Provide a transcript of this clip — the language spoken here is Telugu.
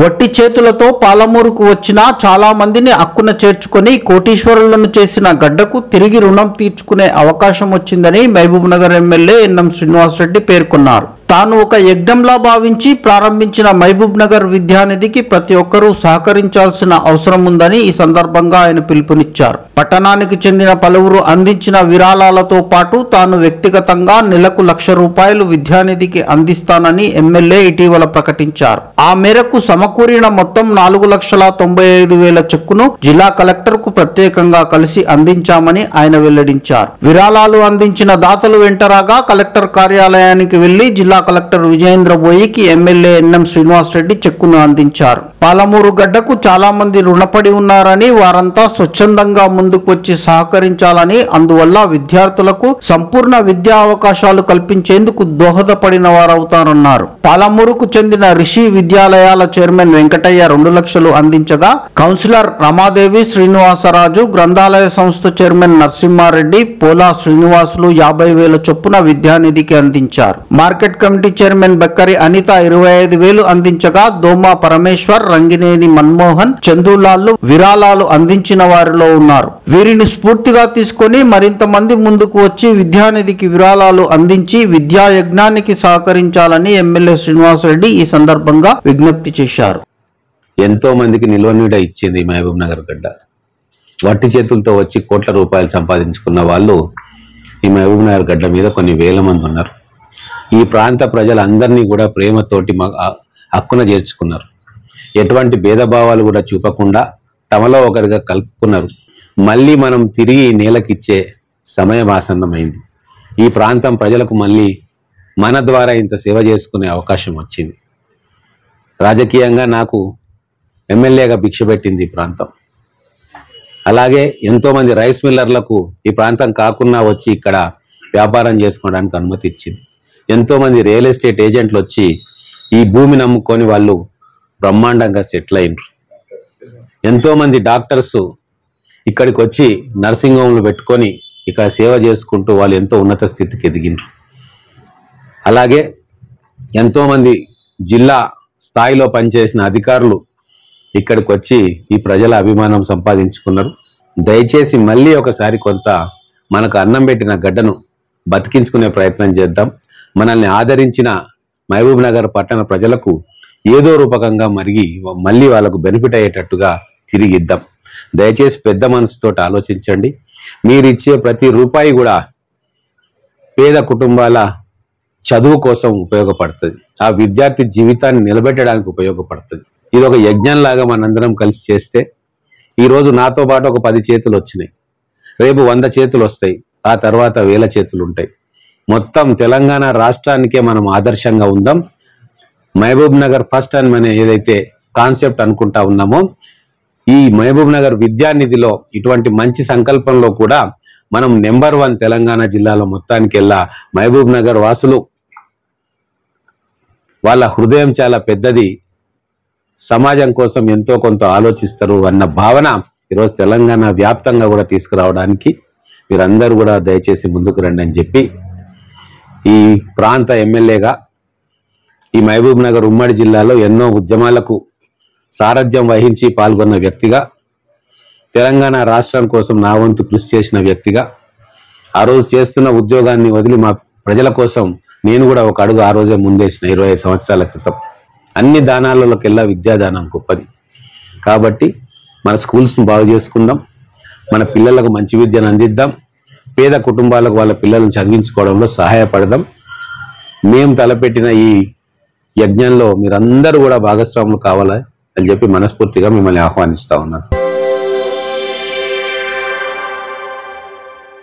వట్టి చేతులతో పాలమూరుకు వచ్చిన చాలా మందిని అక్కున చేర్చుకొని కోటీశ్వరులను చేసిన గడ్డకు తిరిగి రుణం తీర్చుకునే అవకాశం వచ్చిందని మహబూబ్ నగర్ ఎమ్మెల్యే ఎన్ఎం శ్రీనివాసరెడ్డి పేర్కొన్నారు. తాను ఒక యజ్ఞంలా భావించి ప్రారంభించిన మహబూబ్ నగర్ విద్యానిధికి ప్రతి ఒక్కరూ సహకరించాల్సిన అవసరం ఉందని ఈ సందర్భంగా ఆయన పిలుపునిచ్చారు. పట్టణానికి చెందిన పలువురు అందించిన విరాళాలతో పాటు తాను వ్యక్తిగతంగా నెలకు ₹1,00,000 విద్యానిధికి అందిస్తానని ఎమ్మెల్యే ఇటీవల ప్రకటించారు. ఆ మేరకు సమకూరిన మొత్తం 4,95,000 చెక్కును జిల్లా కలెక్టర్ కు ప్రత్యేకంగా కలిసి అందించామని ఆయన వెల్లడించారు. విరాళాలు అందించిన దాతలు వెంటరాగా కలెక్టర్ కార్యాలయానికి వెళ్లి జిల్లా కలెక్టర్ విజయేంద్ర బోయికి ఎమ్మెల్యే ఎన్ఎం శ్రీనివాసరెడ్డి చెక్కును అందించారు. పాలమూరు గడ్డకు చాలా మంది రుణపడి ఉన్నారని, వారంతా స్వచ్ఛందంగా ముందుకు వచ్చి సహకరించాలని, అందువల్ల విద్యార్థులకు సంపూర్ణ విద్యా అవకాశాలు కల్పించేందుకు దోహదపడిన వారవుతారన్నారు. పాలమూరుకు చెందిన రిషి విద్యాలయాల చైర్మన్ వెంకటయ్య 2 లక్షలు అందించగా, కౌన్సిలర్ రమాదేవి శ్రీనివాసరాజు, గ్రంథాలయ సంస్థ చైర్మన్ నరసింహారెడ్డి, పోలా శ్రీనివాసులు 50,000 చొప్పున విద్యానిధికి అందించారు. Market committee chairman Bakkari Anitha 25,000 అందించగా, దోమా పరమేశ్వర్, రంగినేని మన్మోహన్, చందులాల్లు విరాళాలు అందించిన వారిలో ఉన్నారు. వీరిని స్ఫూర్తిగా తీసుకొని మరింత మంది ముందుకు వచ్చి విద్యానిధికి విరాళాలు అందించి విద్యా యజ్ఞానికి సహకరించాలని ఎమ్మెల్యే శ్రీనివాసరెడ్డి ఈ సందర్భంగా విజ్ఞప్తి చేశారు. ఎంతో మందికి నిల్వనీడ ఇచ్చింది మహబూబ్ నగర్ గడ్డ. వట్టి చేతులతో వచ్చి కోట్ల రూపాయలు సంపాదించుకున్న వాళ్ళు ఈ మహబూబ్ నగర్ గడ్డ మీద కొన్ని వేల మంది ఉన్నారు. ఈ ప్రాంత ప్రజలందరినీ కూడా ప్రేమతోటి హక్కున చేర్చుకున్నారు. ఎటువంటి భేదభావాలు కూడా చూపకుండా తమలో ఒకరిగా కలుపుకున్నారు. మళ్ళీ మనం తిరిగి నేలకిచ్చే సమయం ఆసన్నమైంది. ఈ ప్రాంతం ప్రజలకు మళ్ళీ మన ద్వారా ఇంత సేవ చేసుకునే అవకాశం వచ్చింది. రాజకీయంగా నాకు ఎమ్మెల్యేగా భిక్ష పెట్టింది ఈ ప్రాంతం. అలాగే ఎంతోమంది రైస్ మిల్లర్లకు ఈ ప్రాంతం కాకుండా వచ్చి ఇక్కడ వ్యాపారం చేసుకోవడానికి అనుమతి ఇచ్చింది. ఎంతోమంది రియల్ ఎస్టేట్ ఏజెంట్లు వచ్చి ఈ భూమి నమ్ముకొని వాళ్ళు బ్రహ్మాండంగా సెటిల్ అయినరు. ఎంతోమంది డాక్టర్స్ ఇక్కడికి వచ్చి నర్సింగ్ హోమ్లు పెట్టుకొని ఇక్కడ సేవ చేసుకుంటూ వాళ్ళు ఎంతో ఉన్నత స్థితికి ఎదిగినరు. అలాగే ఎంతోమంది జిల్లా స్థాయిలో పనిచేసిన అధికారులు ఇక్కడికి వచ్చి ఈ ప్రజల అభిమానం సంపాదించుకున్నారు. దయచేసి మళ్ళీ ఒకసారి కొంత మనకు అన్నం పెట్టిన గడ్డను బతికించుకునే ప్రయత్నం చేద్దాం. మనల్ని ఆదరించిన మహబూబ్ నగర్ పట్టణ ప్రజలకు ఏదో రూపకంగా మళ్ళీ వాళ్ళకు బెనిఫిట్ అయ్యేటట్టుగా తిరిగిద్దాం. దయచేసి పెద్ద మనసుతో ఆలోచించండి. మీరు ఇచ్చే ప్రతి రూపాయి కూడా పేద కుటుంబాల చదువు కోసం ఉపయోగపడుతుంది. ఆ విద్యార్థి జీవితాన్ని నిలబెట్టడానికి ఉపయోగపడుతుంది. ఇది ఒక యజ్ఞంలాగా మనందరం కలిసి చేస్తే ఈరోజు నాతో పాటు ఒక 10 చేతులు వచ్చినాయి, రేపు 100 చేతులు వస్తాయి, ఆ తర్వాత 1000 చేతులు ఉంటాయి. మొత్తం తెలంగాణ రాష్ట్రానికే మనం ఆదర్శంగా ఉందాం. మహబూబ్ నగర్ ఫస్ట్ అని మనం ఏదైతే కాన్సెప్ట్ అనుకుంటా ఉన్నామో, ఈ మహబూబ్ నగర్ విద్యానిధిలో ఇటువంటి మంచి సంకల్పంలో కూడా మనం నెంబర్ 1 తెలంగాణ జిల్లాలో మొత్తానికెల్లా మహబూబ్ నగర్ వాసులు వాళ్ళ హృదయం చాలా పెద్దది, సమాజం కోసం ఎంతో కొంత ఆలోచిస్తారు అన్న భావన ఈరోజు తెలంగాణ వ్యాప్తంగా కూడా తీసుకురావడానికి మీరందరూ కూడా దయచేసి ముందుకు రండి అని చెప్పి ఈ ప్రాంత ఎమ్మెల్యేగా ఈ మహబూబ్ నగర్ ఉమ్మడి జిల్లాలో ఎన్నో ఉద్యమాలకు సారథ్యం వహించి పాల్గొన్న వ్యక్తిగా, తెలంగాణ రాష్ట్రం కోసం నా వంతు కృషి చేసిన వ్యక్తిగా, ఆ రోజు చేస్తున్న ఉద్యోగాన్ని వదిలి మా ప్రజల కోసం నేను కూడా ఒక అడుగు ఆ రోజే ముందేసిన 25 సంవత్సరాల క్రితం. అన్ని దానాలలోకెల్లా విద్యాదానం గొప్పది. కాబట్టి మన స్కూల్స్ను బాగు చేసుకుందాం, మన పిల్లలకు మంచి విద్యను అందిద్దాం, పేద కుటుంబాలకు వాళ్ళ పిల్లలను చదివించుకోవడంలో సహాయపడదాం. మేము తలపెట్టిన ఈ యజ్ఞంలో మీరందరూ కూడా భాగస్వాములు కావాలని చెప్పి మనస్ఫూర్తిగా మిమ్మల్ని ఆహ్వానిస్తా ఉన్నాను.